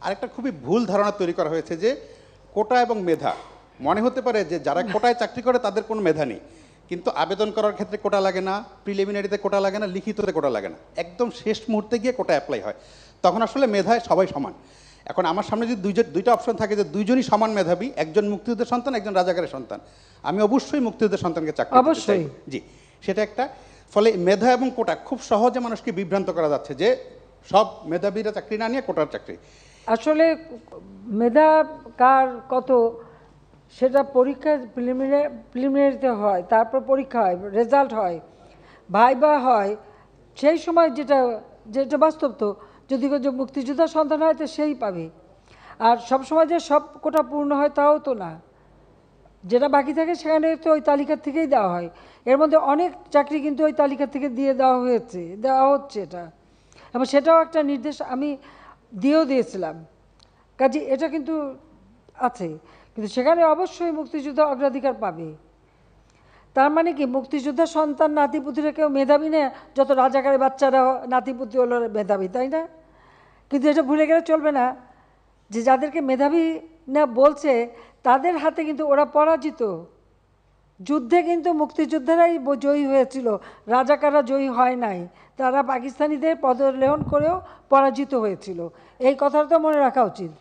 আরেকটা খুবই ভুল ধারণা তৈরি করা হয়েছে যে কোটা এবং মেধা, মনে হতে পারে যে যারা কোটায় চাকরি করে তাদের কোনো মেধা নেই, কিন্তু আবেদন করার ক্ষেত্রে কোটা লাগে না, প্রিলিমিনারিতে কোটা লাগে না, লিখিততে কোটা লাগে না, একদম শেষ মুহূর্তে গিয়ে কোটা অ্যাপ্লাই হয়। তখন আসলে মেধায় সবাই সমান। এখন আমার সামনে যদি দুইটা অপশন থাকে যে দুইজনই সমান মেধাবী, একজন মুক্তিযুদ্ধের সন্তান, একজন রাজাকারের সন্তান, আমি অবশ্যই মুক্তিযুদ্ধের সন্তানকে চাকরি দিতে চাই। জি, সেটা একটা। ফলে মেধা এবং কোটা খুব সহজে মানুষকে বিভ্রান্ত করা যাচ্ছে যে সব মেধাবীরা চাকরি না নিয়ে কোটার চাকরি। আসলে মেধা কার কত সেটা পরীক্ষা প্রিলিমিনারিতে হয়, তারপর পরীক্ষা হয়, রেজাল্ট হয়, ভাইবা হয়, সেই সময় যেটা যেটা বাস্তব। তো যদি মুক্তিযোদ্ধা সন্তান হয় তো সেই পাবে। আর সব সময় যে সব কোটা পূর্ণ হয় তাও তো না, যেটা বাকি থাকে সেখানে তো ওই তালিকা থেকেই দেওয়া হয়। এর মধ্যে অনেক চাকরি কিন্তু ওই তালিকা থেকে দিয়ে দেওয়া হচ্ছে এটা, এবং সেটাও একটা নির্দেশ আমি দিয়েছিলাম। কাজে এটা কিন্তু আছে, কিন্তু সেখানে অবশ্যই মুক্তিযুদ্ধ অগ্রাধিকার পাবে। তার মানে কি মুক্তিযোদ্ধা সন্তান নাতিপুতিরা কেউ মেধাবী না, যত রাজাকারের বাচ্চারা নাতিপুতি হলো মেধাবী, তাই না? কিন্তু এটা ভুলে গেলে চলবে না যে যাদেরকে মেধাবী না বলছে তাদের হাতে কিন্তু ওরা পরাজিত। যুদ্ধে কিন্তু মুক্তিযোদ্ধারাই জয়ী হয়েছিল, রাজাকাররা জয়ী হয় নাই। তারা পাকিস্তানিদের পদলেহন করেও পরাজিত হয়েছিল, এই কথাটা তো মনে রাখা উচিত।